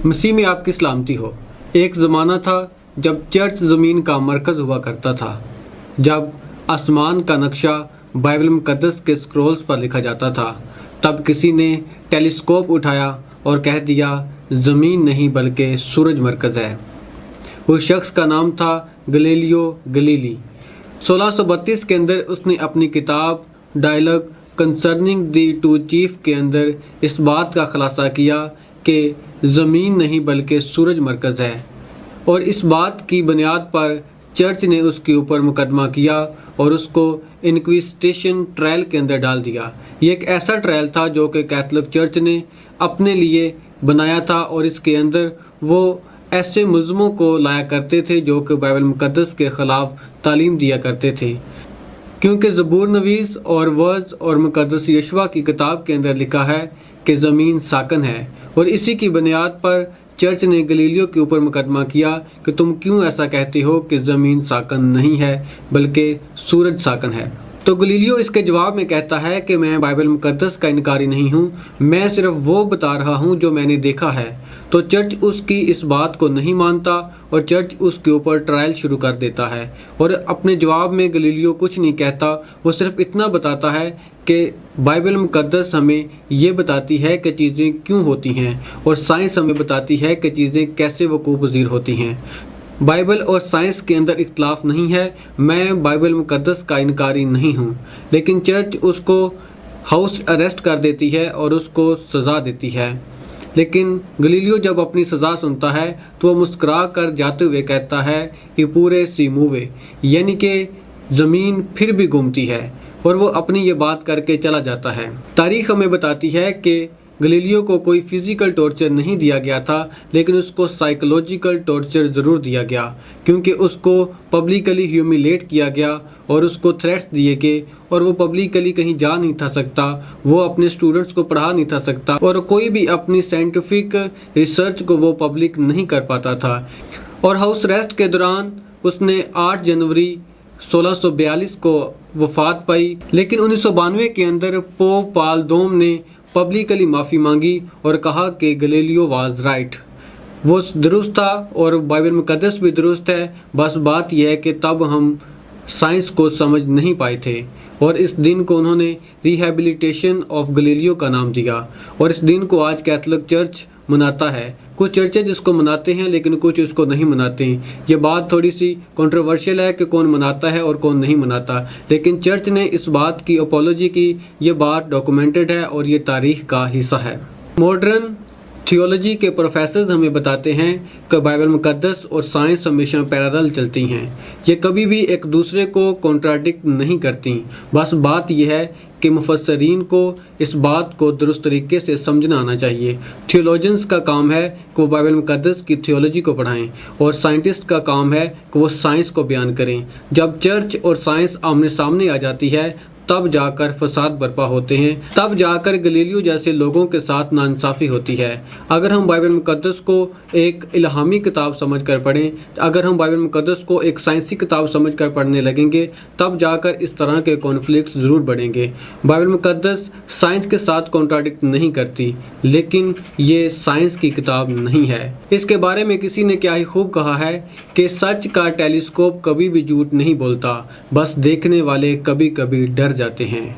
مسیح میں آپ کی سلامتی ہو۔ ایک زمانہ تھا جب چرچ زمین کا مرکز ہوا کرتا تھا، جب آسمان کا نقشہ بائبل مقدس کے سکرولز پر لکھا جاتا تھا۔ تب کسی نے ٹیلیسکوپ اٹھایا اور کہہ دیا زمین نہیں بلکہ سورج مرکز ہے۔ اس شخص کا نام تھا گلیلیو گلیلی۔ 1632 کے اندر اس نے اپنی کتاب dialogue concerning the two chief کے اندر اس بات کا خلاصہ کیا کہ زمین نہیں بلکہ سورج مرکز ہے، اور اس بات کی بنیاد پر چرچ نے اس کے اوپر مقدمہ کیا اور اس کو انکویسٹیشن ٹرائل کے اندر ڈال دیا۔ یہ ایک ایسا ٹرائل تھا جو کہ کیتھولک چرچ نے اپنے لیے بنایا تھا، اور اس کے اندر وہ ایسے ملزموں کو لایا کرتے تھے جو کہ بائبل مقدس کے خلاف تعلیم دیا کرتے تھے، کیونکہ زبور نویس اور وعظ اور مقدس یشوع کی کتاب کے اندر لکھا ہے کہ زمین ساکن ہے، اور اسی کی بنیاد پر چرچ نے گلیلیو کے اوپر مقدمہ کیا کہ تم کیوں ایسا کہتے ہو کہ زمین ساکن نہیں ہے بلکہ سورج ساکن ہے۔ تو گلیلیو اس کے جواب میں کہتا ہے کہ میں بائبل مقدس کا انکاری نہیں ہوں، میں صرف وہ بتا رہا ہوں جو میں نے دیکھا ہے۔ تو چرچ اس کی اس بات کو نہیں مانتا اور چرچ اس کے اوپر ٹرائل شروع کر دیتا ہے، اور اپنے جواب میں گلیلیو کچھ نہیں کہتا، وہ صرف اتنا بتاتا ہے کہ بائبل مقدس ہمیں یہ بتاتی ہے کہ چیزیں کیوں ہوتی ہیں، اور سائنس ہمیں بتاتی ہے کہ چیزیں کیسے وقوع پذیر ہوتی ہیں۔ بائبل اور سائنس کے اندر اختلاف نہیں ہے، میں بائبل مقدس کا انکاری نہیں ہوں، لیکن چرچ اس کو ہاؤس اریسٹ کر دیتی ہے اور اس کو سزا دیتی ہے۔ لیکن گلیلیو جب اپنی سزا سنتا ہے تو وہ مسکرا کر جاتے ہوئے کہتا ہے ای پورے سی مووے، یعنی کہ زمین پھر بھی گھومتی ہے، اور وہ اپنی یہ بات کر کے چلا جاتا ہے۔ تاریخ ہمیں بتاتی ہے کہ گلیلیو کو کوئی فزیکل ٹارچر نہیں دیا گیا تھا، لیکن اس کو سائیکولوجیکل ٹارچر ضرور دیا گیا، کیونکہ اس کو پبلکلی ہیومیلیٹ کیا گیا اور اس کو تھریٹس دیے گئے، اور وہ پبلکلی کہیں جا نہیں تھا سکتا، وہ اپنے اسٹوڈنٹس کو پڑھا نہیں تھا سکتا، اور کوئی بھی اپنی سائنٹیفک ریسرچ کو وہ پبلک نہیں کر پاتا تھا۔ اور ہاؤس اریسٹ کے دوران اس نے 8 جنوری 1642 کو وفات پائی، لیکن 1992 کے اندر پوپ پال دوم نے پبلکلی معافی مانگی اور کہا کہ گلیلیو واز رائٹ، وہ درست تھا اور بائبل مقدس بھی درست ہے، بس بات یہ ہے کہ تب ہم سائنس کو سمجھ نہیں پائے تھے، اور اس دن کو انہوں نے ریہیبلیٹیشن آف گلیلیو کا نام دیا، اور اس دن کو آج کیتھولک چرچ مناتا ہے۔ کچھ چرچز اس کو مناتے ہیں لیکن کچھ اس کو نہیں مناتے ہیں۔ یہ بات تھوڑی سی کنٹروورشل ہے کہ کون مناتا ہے اور کون نہیں مناتا، لیکن چرچ نے اس بات کی اپولوجی کی، یہ بات ڈاکومنٹڈ ہے اور یہ تاریخ کا حصہ ہے۔ ماڈرن تھیولوجی کے پروفیسرز ہمیں بتاتے ہیں کہ بائبل مقدس اور سائنس ہمیشہ پیرالل چلتی ہیں، یہ کبھی بھی ایک دوسرے کو کنٹراڈکٹ نہیں کرتی، بس بات یہ ہے کہ مفسرین کو اس بات کو درست طریقے سے سمجھنا آنا چاہیے۔ تھیولوجنز کا کام ہے کہ وہ بائبل مقدس کی تھیولوجی کو پڑھائیں، اور سائنٹسٹ کا کام ہے کہ وہ سائنس کو بیان کریں۔ جب چرچ اور سائنس آمنے سامنے آ جاتی ہے تب جا کر فساد برپا ہوتے ہیں، تب جا کر گلیلیو جیسے لوگوں کے ساتھ ناانصافی ہوتی ہے۔ اگر ہم بائبل مقدس کو ایک الہامی کتاب سمجھ کر پڑھیں، اگر ہم بائبل مقدس کو ایک سائنسی کتاب سمجھ کر پڑھنے لگیں گے، تب جا کر اس طرح کے کانفلکٹس ضرور بڑھیں گے۔ بائبل مقدس سائنس کے ساتھ کانٹراڈکٹ نہیں کرتی، لیکن یہ سائنس کی کتاب نہیں ہے۔ اس کے بارے میں کسی نے کیا ہی خوب کہا ہے کہ سچ کا ٹیلیسکوپ کبھی بھی جھوٹ نہیں بولتا، بس دیکھنے والے کبھی کبھی ڈر جاتے ہیں۔